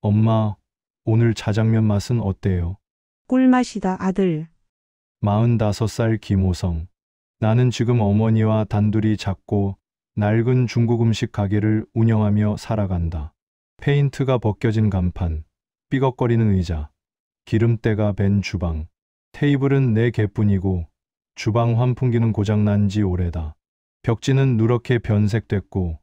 엄마, 오늘 자장면 맛은 어때요? 꿀맛이다, 아들. 45살 김호성. 나는 지금 어머니와 단둘이 작고 낡은 중국 음식 가게를 운영하며 살아간다. 페인트가 벗겨진 간판, 삐걱거리는 의자, 기름때가 밴 주방. 테이블은 내 개뿐이고 주방 환풍기는 고장난 지 오래다. 벽지는 누렇게 변색됐고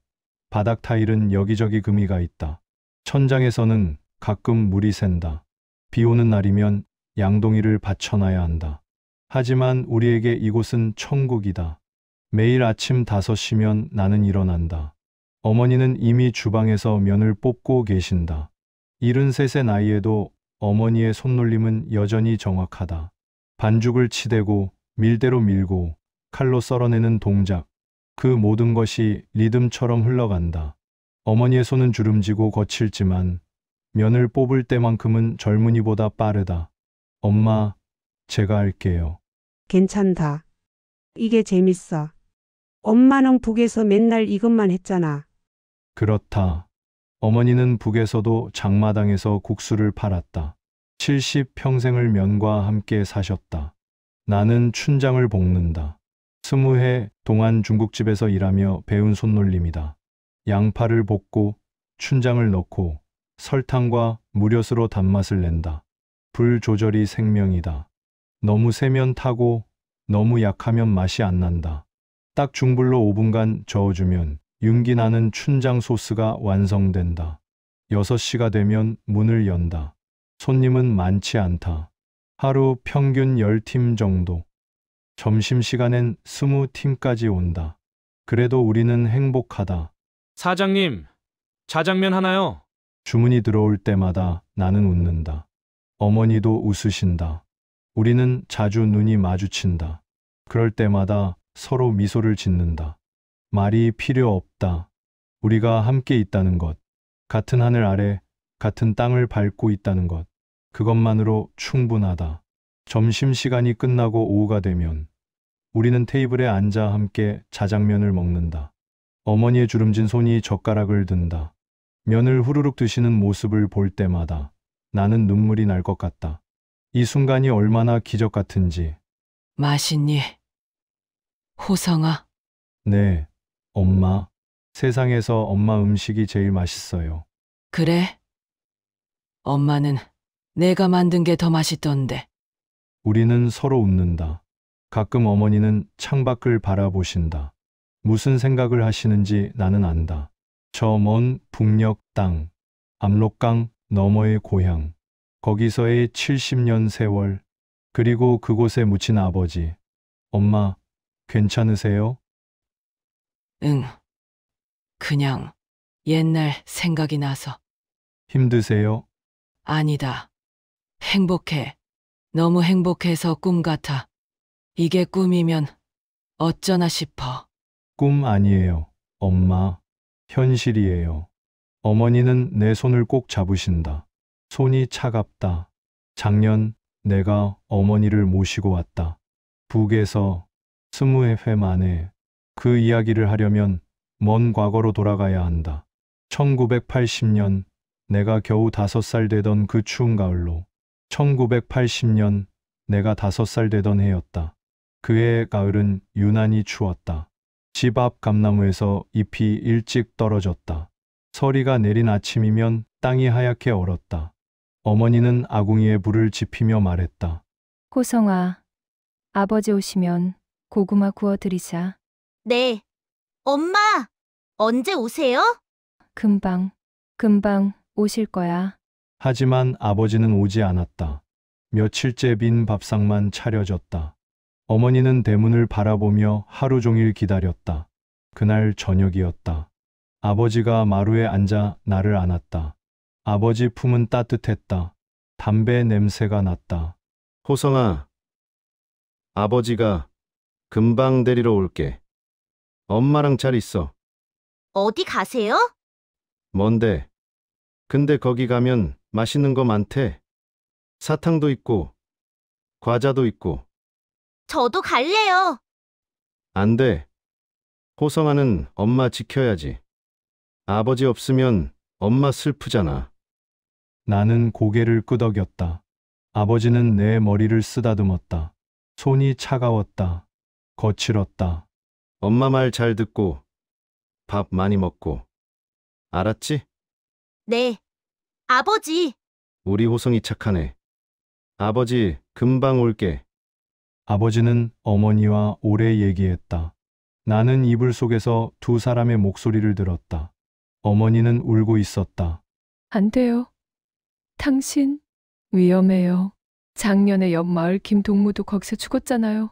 바닥 타일은 여기저기 금이가 있다. 천장에서는 가끔 물이 샌다. 비 오는 날이면 양동이를 받쳐놔야 한다. 하지만 우리에게 이곳은 천국이다. 매일 아침 5시면 나는 일어난다. 어머니는 이미 주방에서 면을 뽑고 계신다. 73의 나이에도 어머니의 손놀림은 여전히 정확하다. 반죽을 치대고 밀대로 밀고 칼로 썰어내는 동작, 그 모든 것이 리듬처럼 흘러간다. 어머니의 손은 주름지고 거칠지만 면을 뽑을 때만큼은 젊은이보다 빠르다. 엄마, 제가 할게요. 괜찮다. 이게 재밌어. 엄마는 북에서 맨날 이것만 했잖아. 그렇다. 어머니는 북에서도 장마당에서 국수를 팔았다. 70평생을 면과 함께 사셨다. 나는 춘장을 볶는다. 20해 동안 중국집에서 일하며 배운 손놀림이다. 양파를 볶고 춘장을 넣고 설탕과 무엿으로 단맛을 낸다. 불 조절이 생명이다. 너무 세면 타고 너무 약하면 맛이 안 난다. 딱 중불로 5분간 저어주면 윤기 나는 춘장 소스가 완성된다. 6시가 되면 문을 연다. 손님은 많지 않다. 하루 평균 10팀 정도. 점심시간엔 20팀까지 온다. 그래도 우리는 행복하다. 사장님, 자장면 하나요? 주문이 들어올 때마다 나는 웃는다. 어머니도 웃으신다. 우리는 자주 눈이 마주친다. 그럴 때마다 서로 미소를 짓는다. 말이 필요 없다. 우리가 함께 있다는 것, 같은 하늘 아래 같은 땅을 밟고 있다는 것, 그것만으로 충분하다. 점심시간이 끝나고 오후가 되면 우리는 테이블에 앉아 함께 자장면을 먹는다. 어머니의 주름진 손이 젓가락을 든다. 면을 후루룩 드시는 모습을 볼 때마다 나는 눈물이 날 것 같다. 이 순간이 얼마나 기적 같은지. 맛있니? 호성아, 네, 엄마. 세상에서 엄마 음식이 제일 맛있어요. 그래? 엄마는 내가 만든 게 더 맛있던데. 우리는 서로 웃는다. 가끔 어머니는 창밖을 바라보신다. 무슨 생각을 하시는지 나는 안다. 저 먼 북녘 땅, 압록강 너머의 고향, 거기서의 70년 세월, 그리고 그곳에 묻힌 아버지. 엄마, 괜찮으세요? 응. 그냥 옛날 생각이 나서. 힘드세요? 아니다. 행복해. 너무 행복해서 꿈 같아. 이게 꿈이면 어쩌나 싶어. 꿈 아니에요, 엄마. 현실이에요. 어머니는 내 손을 꼭 잡으신다. 손이 차갑다. 작년 내가 어머니를 모시고 왔다. 북에서 20회 만에 그 이야기를 하려면 먼 과거로 돌아가야 한다. 1980년 내가 겨우 5살 되던 그 추운 가을로. 1980년 내가 5살 되던 해였다. 그해의 가을은 유난히 추웠다. 집 앞 감나무에서 잎이 일찍 떨어졌다. 서리가 내린 아침이면 땅이 하얗게 얼었다. 어머니는 아궁이에 불을 지피며 말했다. 호성아, 아버지 오시면 고구마 구워드리자. 네. 엄마, 언제 오세요? 금방 오실 거야. 하지만 아버지는 오지 않았다. 며칠째 빈 밥상만 차려졌다. 어머니는 대문을 바라보며 하루 종일 기다렸다. 그날 저녁이었다. 아버지가 마루에 앉아 나를 안았다. 아버지 품은 따뜻했다. 담배 냄새가 났다. 호성아, 아버지가 금방 데리러 올게. 엄마랑 잘 있어. 어디 가세요? 뭔데? 근데 거기 가면 맛있는 거 많대. 사탕도 있고, 과자도 있고. 저도 갈래요. 안 돼. 호성아는 엄마 지켜야지. 아버지 없으면 엄마 슬프잖아. 나는 고개를 끄덕였다. 아버지는 내 머리를 쓰다듬었다. 손이 차가웠다. 거칠었다. 엄마 말 잘 듣고 밥 많이 먹고. 알았지? 네. 아버지, 우리 호성이 착하네. 아버지 금방 올게. 아버지는 어머니와 오래 얘기했다. 나는 이불 속에서 두 사람의 목소리를 들었다. 어머니는 울고 있었다. 안 돼요. 당신 위험해요. 작년에 옆 마을 김동무도 거기서 죽었잖아요.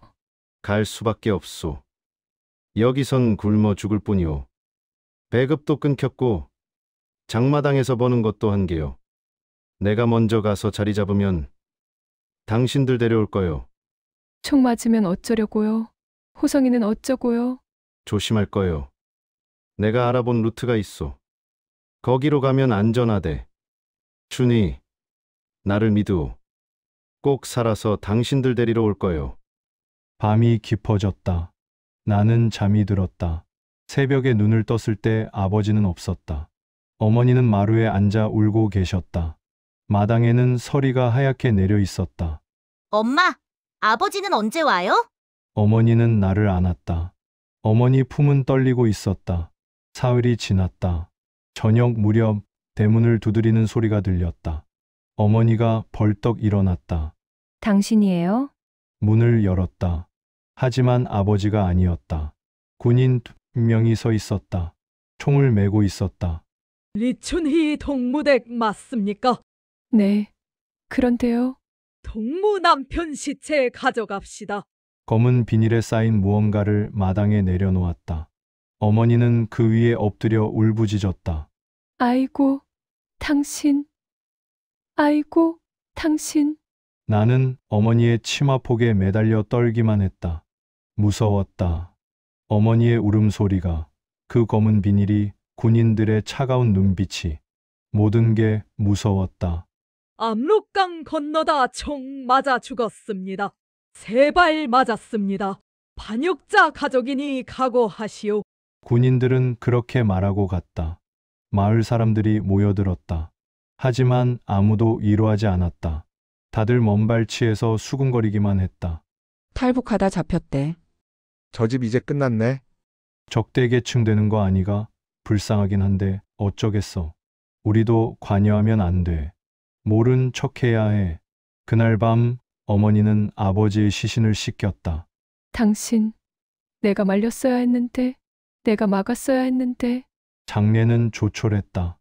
갈 수밖에 없소. 여기선 굶어 죽을 뿐이오. 배급도 끊겼고 장마당에서 버는 것도 한계요. 내가 먼저 가서 자리 잡으면 당신들 데려올 거요. 총 맞으면 어쩌려고요? 호성이는 어쩌고요? 조심할 거요. 내가 알아본 루트가 있어. 거기로 가면 안전하대. 춘희, 나를 믿으오. 꼭 살아서 당신들 데리러 올 거요. 밤이 깊어졌다. 나는 잠이 들었다. 새벽에 눈을 떴을 때 아버지는 없었다. 어머니는 마루에 앉아 울고 계셨다. 마당에는 서리가 하얗게 내려 있었다. 엄마, 아버지는 언제 와요? 어머니는 나를 안았다. 어머니 품은 떨리고 있었다. 사흘이 지났다. 저녁 무렵 대문을 두드리는 소리가 들렸다. 어머니가 벌떡 일어났다. 당신이에요? 문을 열었다. 하지만 아버지가 아니었다. 군인 2명이 서 있었다. 총을 메고 있었다. 리춘희 동무댁 맞습니까? 네. 그런데요. 동무 남편 시체 가져갑시다. 검은 비닐에 쌓인 무언가를 마당에 내려놓았다. 어머니는 그 위에 엎드려 울부짖었다. 아이고, 당신. 아이고, 당신. 나는 어머니의 치마폭에 매달려 떨기만 했다. 무서웠다. 어머니의 울음소리가, 그 검은 비닐이, 군인들의 차가운 눈빛이, 모든 게 무서웠다. 압록강 건너다 총 맞아 죽었습니다. 3발 맞았습니다. 반역자 가족이니 각오하시오. 군인들은 그렇게 말하고 갔다. 마을 사람들이 모여들었다. 하지만 아무도 위로하지 않았다. 다들 먼발치에서 수군거리기만 했다. 탈북하다 잡혔대. 저 집 이제 끝났네. 적대계층 되는 거 아니가? 불쌍하긴 한데 어쩌겠어. 우리도 관여하면 안 돼. 모른 척해야 해. 그날 밤 어머니는 아버지의 시신을 씻겼다. 당신. 내가 말렸어야 했는데. 내가 막았어야 했는데. 장례는 조촐했다.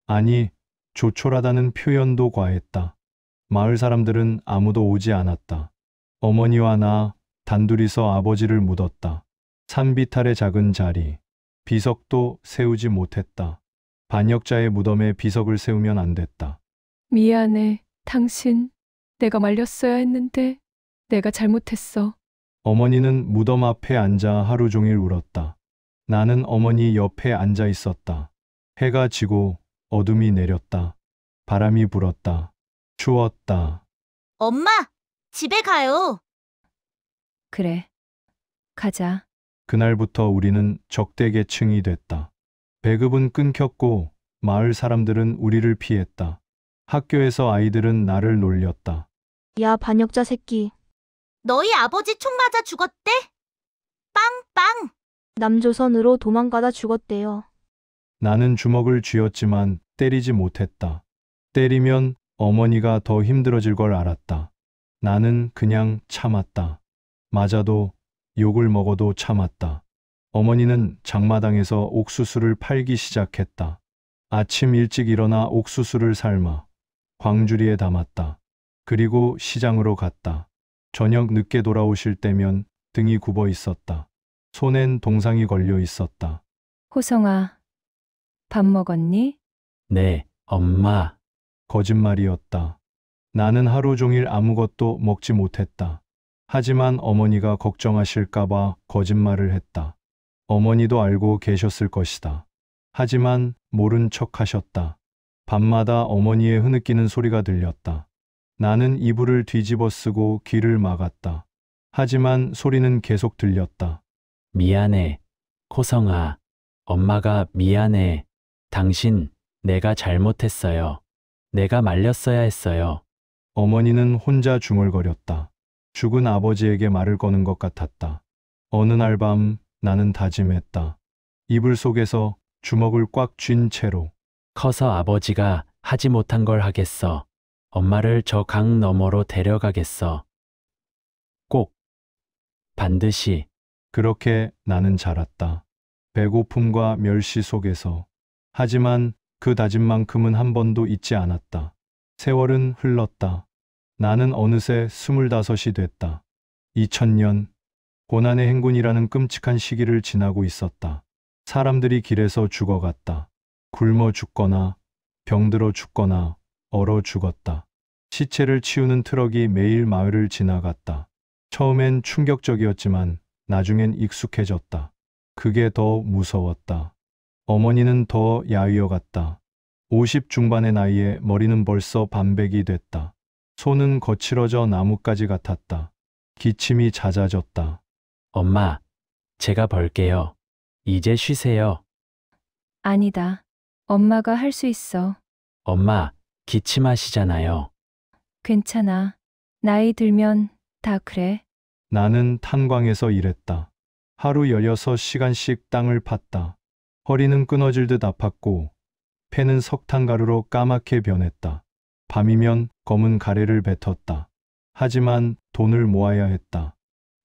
아니, 조촐하다는 표현도 과했다. 마을 사람들은 아무도 오지 않았다. 어머니와 나 단둘이서 아버지를 묻었다. 산비탈의 작은 자리. 비석도 세우지 못했다. 반역자의 무덤에 비석을 세우면 안 됐다. 미안해, 당신. 내가 말렸어야 했는데. 내가 잘못했어. 어머니는 무덤 앞에 앉아 하루 종일 울었다. 나는 어머니 옆에 앉아 있었다. 해가 지고 어둠이 내렸다. 바람이 불었다. 추웠다. 엄마, 집에 가요. 그래. 가자. 그날부터 우리는 적대계층이 됐다. 배급은 끊겼고 마을 사람들은 우리를 피했다. 학교에서 아이들은 나를 놀렸다. 야, 반역자 새끼. 너희 아버지 총 맞아 죽었대? 빵빵. 남조선으로 도망가다 죽었대요. 나는 주먹을 쥐었지만 때리지 못했다. 때리면 어머니가 더 힘들어질 걸 알았다. 나는 그냥 참았다. 맞아도 욕을 먹어도 참았다. 어머니는 장마당에서 옥수수를 팔기 시작했다. 아침 일찍 일어나 옥수수를 삶아 광주리에 담았다. 그리고 시장으로 갔다. 저녁 늦게 돌아오실 때면 등이 굽어 있었다. 손엔 동상이 걸려 있었다. 호성아, 밥 먹었니? 네, 엄마. 거짓말이었다. 나는 하루 종일 아무것도 먹지 못했다. 하지만 어머니가 걱정하실까봐 거짓말을 했다. 어머니도 알고 계셨을 것이다. 하지만 모른 척 하셨다. 밤마다 어머니의 흐느끼는 소리가 들렸다. 나는 이불을 뒤집어 쓰고 귀를 막았다. 하지만 소리는 계속 들렸다. 미안해, 호성아. 엄마가 미안해. 당신, 내가 잘못했어요. 내가 말렸어야 했어요. 어머니는 혼자 중얼거렸다. 죽은 아버지에게 말을 거는 것 같았다. 어느 날 밤 나는 다짐했다. 이불 속에서 주먹을 꽉 쥔 채로. 커서 아버지가 하지 못한 걸 하겠어. 엄마를 저 강 너머로 데려가겠어. 꼭. 반드시. 그렇게 나는 자랐다. 배고픔과 멸시 속에서. 하지만 그 다짐만큼은 한 번도 잊지 않았다. 세월은 흘렀다. 나는 어느새 25이 됐다. 2000년, 고난의 행군이라는 끔찍한 시기를 지나고 있었다. 사람들이 길에서 죽어갔다. 굶어 죽거나, 병들어 죽거나, 얼어 죽었다. 시체를 치우는 트럭이 매일 마을을 지나갔다. 처음엔 충격적이었지만 나중엔 익숙해졌다. 그게 더 무서웠다. 어머니는 더 야위어갔다. 50 중반의 나이에 머리는 벌써 반백이 됐다. 손은 거칠어져 나뭇가지 같았다. 기침이 잦아졌다. 엄마, 제가 벌게요. 이제 쉬세요. 아니다. 엄마가 할 수 있어. 엄마, 기침하시잖아요. 괜찮아. 나이 들면 다 그래. 나는 탄광에서 일했다. 하루 16시간씩 땅을 팠다. 허리는 끊어질 듯 아팠고 폐는 석탄가루로 까맣게 변했다. 밤이면 검은 가래를 뱉었다. 하지만 돈을 모아야 했다.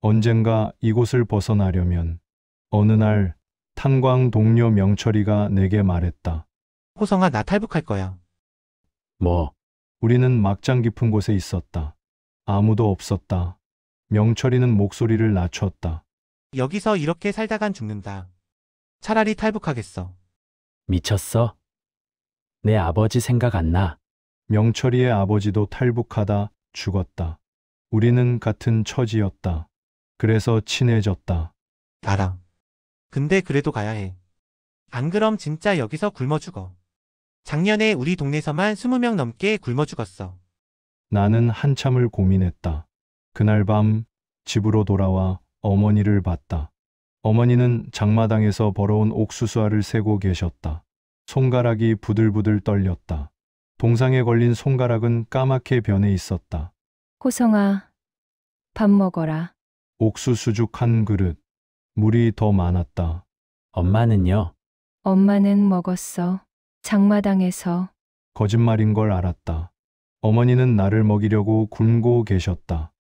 언젠가 이곳을 벗어나려면. 어느 날 탄광 동료 명철이가 내게 말했다. 호성아, 나 탈북할 거야. 뭐? 우리는 막장 깊은 곳에 있었다. 아무도 없었다. 명철이는 목소리를 낮췄다. 여기서 이렇게 살다간 죽는다. 차라리 탈북하겠어. 미쳤어? 내 아버지 생각 안 나. 명철이의 아버지도 탈북하다 죽었다. 우리는 같은 처지였다. 그래서 친해졌다. 알아. 근데 그래도 가야 해. 안 그럼 진짜 여기서 굶어 죽어. 작년에 우리 동네에서만 20명 넘게 굶어 죽었어. 나는 한참을 고민했다. 그날 밤 집으로 돌아와 어머니를 봤다. 어머니는 장마당에서 벌어온 옥수수알을 세고 계셨다. 손가락이 부들부들 떨렸다. 동상에 걸린 손가락은 까맣게 변해 있었다. 호성아, 밥 먹어라. 옥수수죽 한 그릇. 물이 더 많았다. 엄마는요? 엄마는 먹었어. 장마당에서. 거짓말인 걸 알았다. 어머니는 나를 먹이려고 굶고 계셨다.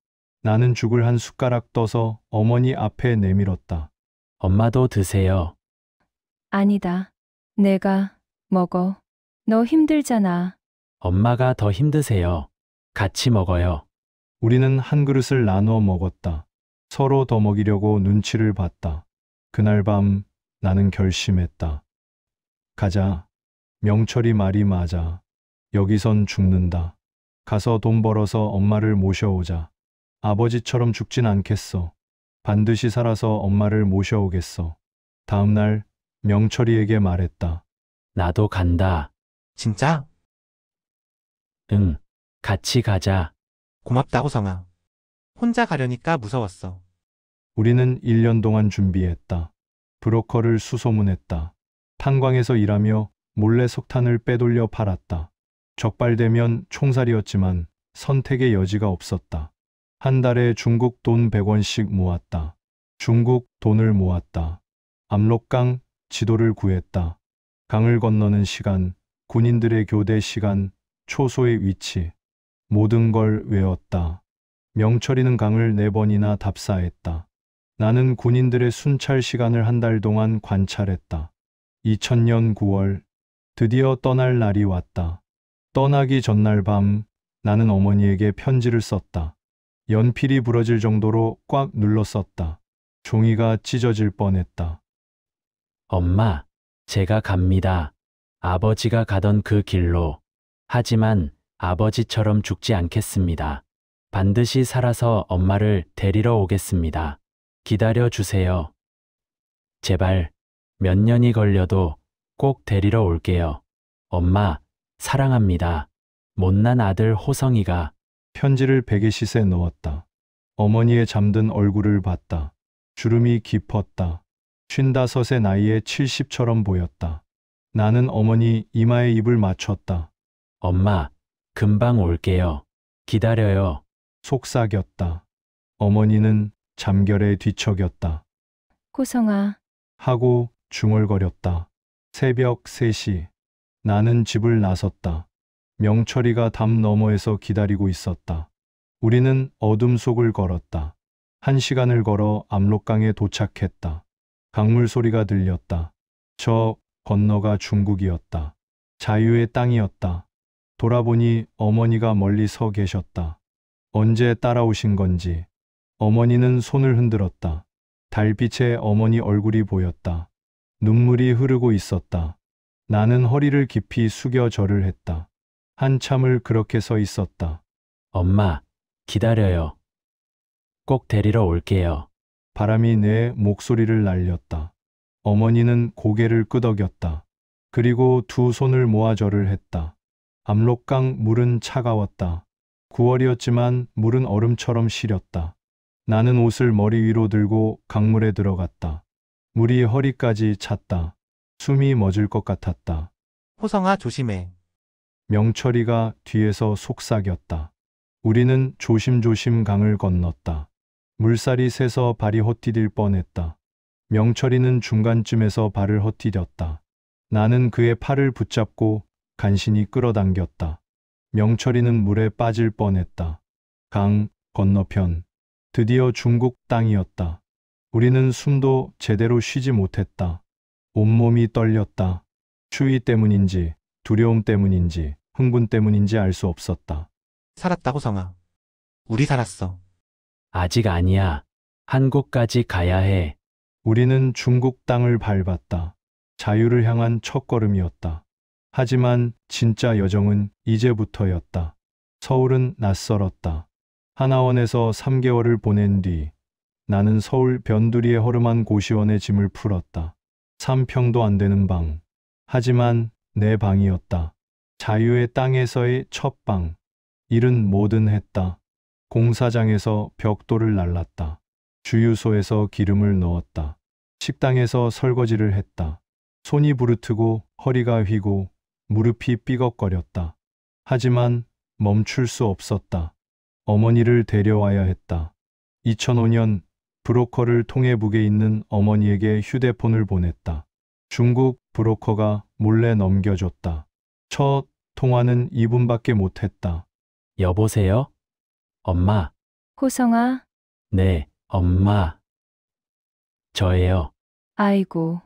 나는 죽을 한 숟가락 떠서 어머니 앞에 내밀었다. 엄마도 드세요. 아니다. 내가 먹어. 너 힘들잖아. 엄마가 더 힘드세요. 같이 먹어요. 우리는 한 그릇을 나눠 먹었다. 서로 더 먹이려고 눈치를 봤다. 그날 밤 나는 결심했다. 가자. 명철이 말이 맞아. 여기선 죽는다. 가서 돈 벌어서 엄마를 모셔오자. 아버지처럼 죽진 않겠어. 반드시 살아서 엄마를 모셔오겠어. 다음 날 명철이에게 말했다. 나도 간다. 진짜? 응, 같이 가자. 고맙다, 호성아. 혼자 가려니까 무서웠어. 우리는 1년 동안 준비했다. 브로커를 수소문했다. 탄광에서 일하며 몰래 석탄을 빼돌려 팔았다. 적발되면 총살이었지만 선택의 여지가 없었다. 한 달에 중국 돈 100원씩 모았다. 중국 돈을 모았다. 압록강 지도를 구했다. 강을 건너는 시간, 군인들의 교대 시간, 초소의 위치, 모든 걸 외웠다. 명철이는 강을 4번이나 답사했다. 나는 군인들의 순찰 시간을 한 달 동안 관찰했다. 2000년 9월, 드디어 떠날 날이 왔다. 떠나기 전날 밤, 나는 어머니에게 편지를 썼다. 연필이 부러질 정도로 꽉 눌러 썼다. 종이가 찢어질 뻔했다. 엄마, 제가 갑니다. 아버지가 가던 그 길로. 하지만 아버지처럼 죽지 않겠습니다. 반드시 살아서 엄마를 데리러 오겠습니다. 기다려 주세요. 제발 몇 년이 걸려도 꼭 데리러 올게요. 엄마, 사랑합니다. 못난 아들 호성이가. 편지를 베개싯에 넣었다. 어머니의 잠든 얼굴을 봤다. 주름이 깊었다. 55의 나이에 70처럼 보였다. 나는 어머니 이마에 입을 맞췄다. 엄마, 금방 올게요. 기다려요. 속삭였다. 어머니는 잠결에 뒤척였다. 호성아, 하고 중얼거렸다. 새벽 3시. 나는 집을 나섰다. 명철이가 담 너머에서 기다리고 있었다. 우리는 어둠 속을 걸었다. 1시간을 걸어 압록강에 도착했다. 강물 소리가 들렸다. 저 건너가 중국이었다. 자유의 땅이었다. 돌아보니 어머니가 멀리 서 계셨다. 언제 따라오신 건지. 어머니는 손을 흔들었다. 달빛에 어머니 얼굴이 보였다. 눈물이 흐르고 있었다. 나는 허리를 깊이 숙여 절을 했다. 한참을 그렇게 서 있었다. 엄마, 기다려요. 꼭 데리러 올게요. 바람이 내 목소리를 날렸다. 어머니는 고개를 끄덕였다. 그리고 두 손을 모아 절을 했다. 압록강 물은 차가웠다. 9월이었지만 물은 얼음처럼 시렸다. 나는 옷을 머리 위로 들고 강물에 들어갔다. 물이 허리까지 찼다. 숨이 멎을 것 같았다. 호성아, 조심해. 명철이가 뒤에서 속삭였다. 우리는 조심조심 강을 건넜다. 물살이 세서 발이 헛디딜 뻔했다. 명철이는 중간쯤에서 발을 헛디뎠다. 나는 그의 팔을 붙잡고 간신히 끌어당겼다. 명철이는 물에 빠질 뻔했다. 강 건너편. 드디어 중국 땅이었다. 우리는 숨도 제대로 쉬지 못했다. 온몸이 떨렸다. 추위 때문인지, 두려움 때문인지, 흥분 때문인지 알 수 없었다. 살았다, 호성아. 우리 살았어. 아직 아니야. 한국까지 가야 해. 우리는 중국 땅을 밟았다. 자유를 향한 첫걸음이었다. 하지만 진짜 여정은 이제부터였다. 서울은 낯설었다. 하나원에서 3개월을 보낸 뒤 나는 서울 변두리의 허름한 고시원에 짐을 풀었다. 3평도 안 되는 방. 하지만 내 방이었다. 자유의 땅에서의 첫 방. 일은 뭐든 했다. 공사장에서 벽돌을 날랐다. 주유소에서 기름을 넣었다. 식당에서 설거지를 했다. 손이 부르트고 허리가 휘고 무릎이 삐걱거렸다. 하지만 멈출 수 없었다. 어머니를 데려와야 했다. 2005년 브로커를 통해 북에 있는 어머니에게 휴대폰을 보냈다. 중국 브로커가 몰래 넘겨줬다. 첫 통화는 2분밖에 못했다. 여보세요? 엄마. 호성아, 네, 엄마. 저예요. 아이고,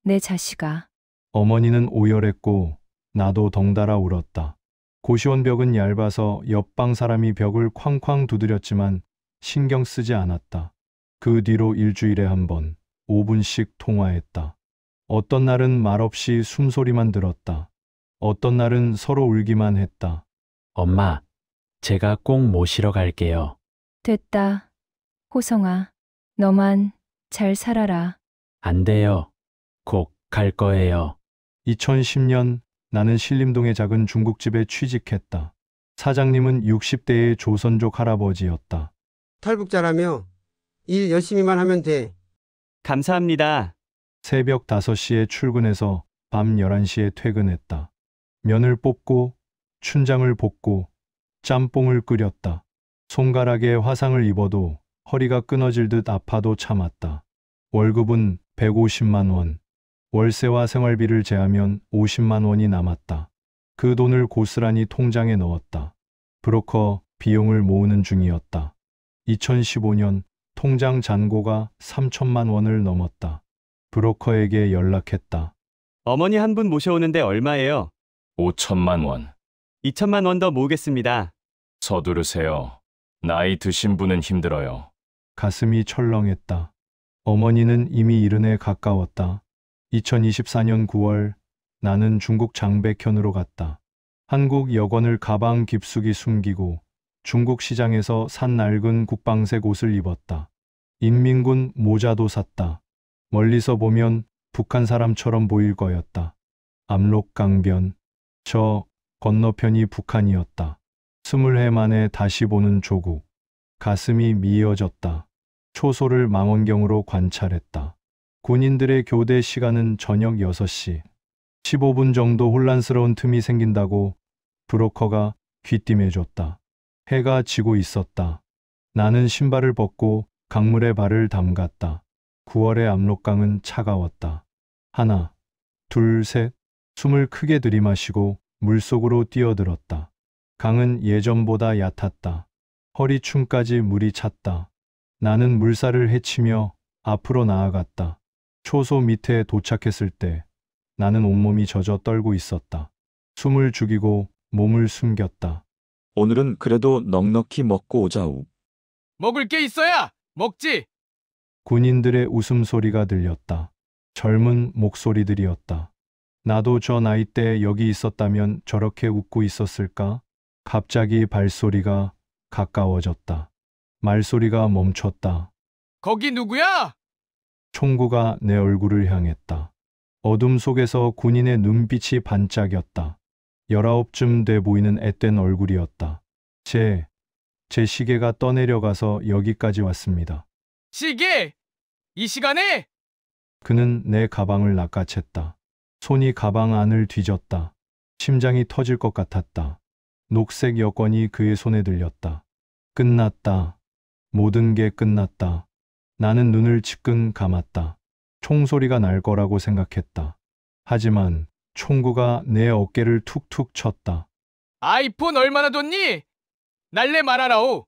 내 자식아. 어머니는 오열했고 나도 덩달아 울었다. 고시원 벽은 얇아서 옆방 사람이 벽을 쾅쾅 두드렸지만 신경 쓰지 않았다. 그 뒤로 일주일에 한 번, 5분씩 통화했다. 어떤 날은 말없이 숨소리만 들었다. 어떤 날은 서로 울기만 했다. 엄마, 제가 꼭 모시러 갈게요. 됐다. 호성아, 너만 잘 살아라. 안 돼요. 꼭 갈 거예요. 2010년 나는 신림동의 작은 중국집에 취직했다. 사장님은 60대의 조선족 할아버지였다. 탈북자라며 일 열심히만 하면 돼. 감사합니다. 새벽 5시에 출근해서 밤 11시에 퇴근했다. 면을 뽑고 춘장을 볶고 짬뽕을 끓였다. 손가락에 화상을 입어도 허리가 끊어질 듯 아파도 참았다. 월급은 150만 원. 월세와 생활비를 제하면 50만 원이 남았다. 그 돈을 고스란히 통장에 넣었다. 브로커 비용을 모으는 중이었다. 2015년 통장 잔고가 3천만 원을 넘었다. 브로커에게 연락했다. 어머니 한 분 모셔오는데 얼마예요? 5천만 원. 2천만 원 더 모으겠습니다. 서두르세요. 나이 드신 분은 힘들어요. 가슴이 철렁했다. 어머니는 이미 이른에 가까웠다. 2024년 9월 나는 중국 장백현으로 갔다. 한국 여권을 가방 깊숙이 숨기고 중국 시장에서 산 낡은 국방색 옷을 입었다. 인민군 모자도 샀다. 멀리서 보면 북한 사람처럼 보일 거였다. 압록강변, 저 건너편이 북한이었다. 20해 만에 다시 보는 조국. 가슴이 미어졌다. 초소를 망원경으로 관찰했다. 군인들의 교대 시간은 저녁 6시. 15분 정도 혼란스러운 틈이 생긴다고 브로커가 귀띔해줬다. 해가 지고 있었다. 나는 신발을 벗고 강물에 발을 담갔다. 9월의 압록강은 차가웠다. 하나, 둘, 셋. 숨을 크게 들이마시고 물속으로 뛰어들었다. 강은 예전보다 얕았다. 허리춤까지 물이 찼다. 나는 물살을 헤치며 앞으로 나아갔다. 초소 밑에 도착했을 때 나는 온몸이 젖어 떨고 있었다. 숨을 죽이고 몸을 숨겼다. 오늘은 그래도 넉넉히 먹고 오자우. 먹을 게 있어야 먹지. 군인들의 웃음소리가 들렸다. 젊은 목소리들이었다. 나도 저 나이 때 여기 있었다면 저렇게 웃고 있었을까? 갑자기 발소리가 가까워졌다. 말소리가 멈췄다. 거기 누구야? 총구가 내 얼굴을 향했다. 어둠 속에서 군인의 눈빛이 반짝였다. 19쯤 돼 보이는 앳된 얼굴이었다. 제 시계가 떠내려가서 여기까지 왔습니다. 시계! 이 시간에? 그는 내 가방을 낚아챘다. 손이 가방 안을 뒤졌다. 심장이 터질 것 같았다. 녹색 여권이 그의 손에 들렸다. 끝났다. 모든 게 끝났다. 나는 눈을 지끈 감았다. 총소리가 날 거라고 생각했다. 하지만 총구가 내 어깨를 툭툭 쳤다. 아이폰 얼마나 줬니? 날래 말하라오.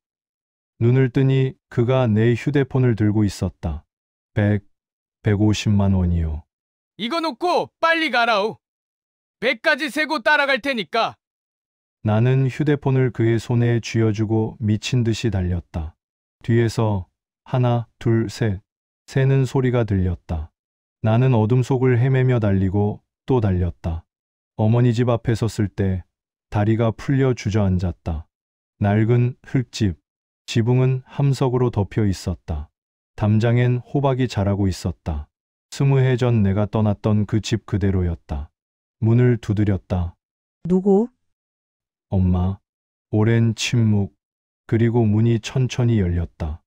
눈을 뜨니 그가 내 휴대폰을 들고 있었다. 150만 원이요. 이거 놓고 빨리 가라오. 100까지 세고 따라갈 테니까. 나는 휴대폰을 그의 손에 쥐어주고 미친 듯이 달렸다. 뒤에서 하나, 둘, 셋, 새는 소리가 들렸다. 나는 어둠 속을 헤매며 달리고 또 달렸다. 어머니 집 앞에 섰을 때 다리가 풀려 주저앉았다. 낡은 흙집, 지붕은 함석으로 덮여 있었다. 담장엔 호박이 자라고 있었다. 20해 전 내가 떠났던 그 집 그대로였다. 문을 두드렸다. 누구? 엄마. 오랜 침묵. 그리고 문이 천천히 열렸다.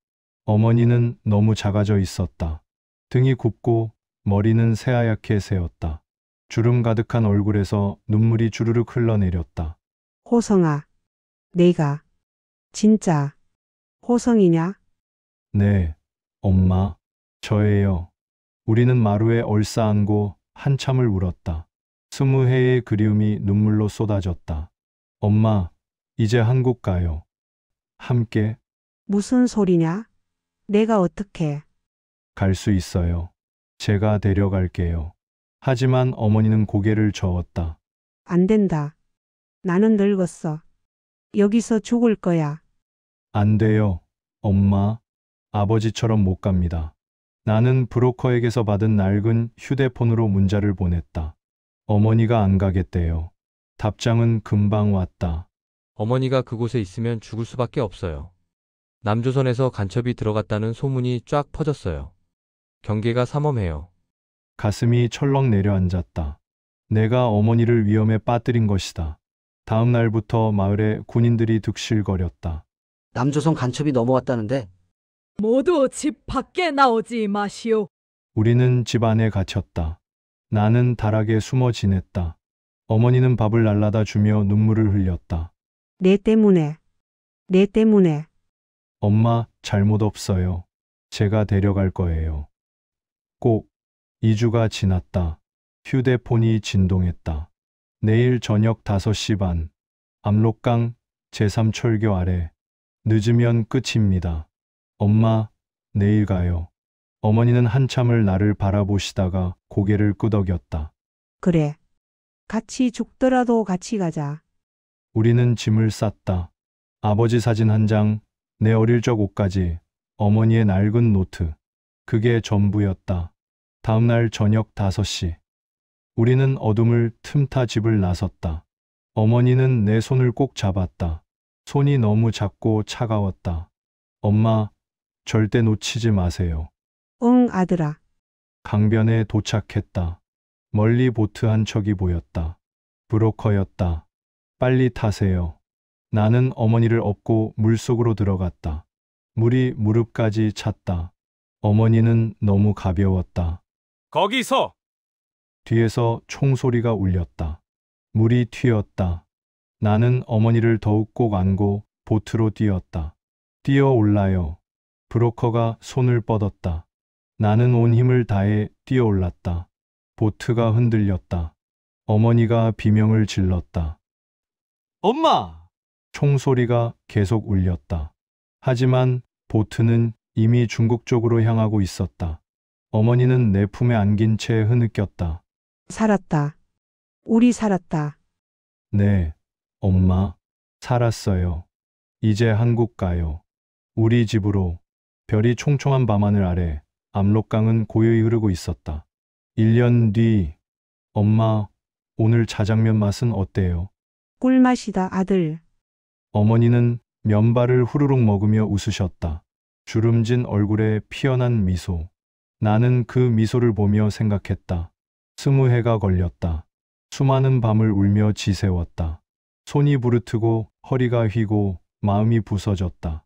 어머니는 너무 작아져 있었다. 등이 굽고 머리는 새하얗게 새었다. 주름 가득한 얼굴에서 눈물이 주르륵 흘러내렸다. 호성아, 내가 진짜 호성이냐? 네, 엄마, 저예요. 우리는 마루에 얼싸안고 한참을 울었다. 20해의 그리움이 눈물로 쏟아졌다. 엄마, 이제 한국 가요. 함께 무슨 소리냐? 내가 어떻게? 갈 수 있어요. 제가 데려갈게요. 하지만 어머니는 고개를 저었다. 안 된다. 나는 늙었어. 여기서 죽을 거야. 안 돼요, 엄마. 아버지처럼 못 갑니다. 나는 브로커에게서 받은 낡은 휴대폰으로 문자를 보냈다. 어머니가 안 가겠대요. 답장은 금방 왔다. 어머니가 그곳에 있으면 죽을 수밖에 없어요. 남조선에서 간첩이 들어갔다는 소문이 쫙 퍼졌어요. 경계가 삼엄해요. 가슴이 철렁 내려앉았다. 내가 어머니를 위험에 빠뜨린 것이다. 다음 날부터 마을에 군인들이 득실거렸다. 남조선 간첩이 넘어왔다는데? 모두 집 밖에 나오지 마시오. 우리는 집 안에 갇혔다. 나는 다락에 숨어 지냈다. 어머니는 밥을 날라다 주며 눈물을 흘렸다. 내 때문에. 엄마, 잘못 없어요. 제가 데려갈 거예요. 꼭 2주가 지났다. 휴대폰이 진동했다. 내일 저녁 5시 반. 압록강 제3철교 아래. 늦으면 끝입니다. 엄마, 내일 가요. 어머니는 한참을 나를 바라보시다가 고개를 끄덕였다. 그래. 같이 죽더라도 같이 가자. 우리는 짐을 쌌다. 아버지 사진 한 장, 내 어릴 적 옷까지, 어머니의 낡은 노트. 그게 전부였다. 다음 날 저녁 5시. 우리는 어둠을 틈타 집을 나섰다. 어머니는 내 손을 꼭 잡았다. 손이 너무 작고 차가웠다. 엄마, 절대 놓치지 마세요. 응, 아들아. 강변에 도착했다. 멀리 보트 한 척이 보였다. 브로커였다. 빨리 타세요. 나는 어머니를 업고 물속으로 들어갔다. 물이 무릎까지 찼다. 어머니는 너무 가벼웠다. 거기서! 뒤에서 총소리가 울렸다. 물이 튀었다. 나는 어머니를 더욱 꼭 안고 보트로 뛰었다. 뛰어 올라요. 브로커가 손을 뻗었다. 나는 온 힘을 다해 뛰어 올랐다. 보트가 흔들렸다. 어머니가 비명을 질렀다. 엄마! 총소리가 계속 울렸다. 하지만 보트는 이미 중국 쪽으로 향하고 있었다. 어머니는 내 품에 안긴 채 흐느꼈다. 살았다. 우리 살았다. 네, 엄마, 살았어요. 이제 한국 가요. 우리 집으로. 별이 총총한 밤하늘 아래 압록강은 고요히 흐르고 있었다. 1년 뒤, 엄마, 오늘 자장면 맛은 어때요? 꿀맛이다, 아들. 어머니는 면발을 후루룩 먹으며 웃으셨다. 주름진 얼굴에 피어난 미소. 나는 그 미소를 보며 생각했다. 20해가 걸렸다. 수많은 밤을 울며 지새웠다. 손이 부르트고 허리가 휘고 마음이 부서졌다.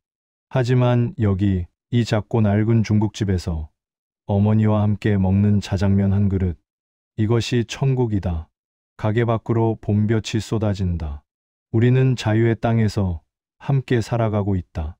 하지만 여기 이 작고 낡은 중국집에서 어머니와 함께 먹는 자장면 한 그릇. 이것이 천국이다. 가게 밖으로 봄볕이 쏟아진다. 우리는 자유의 땅에서 함께 살아가고 있다.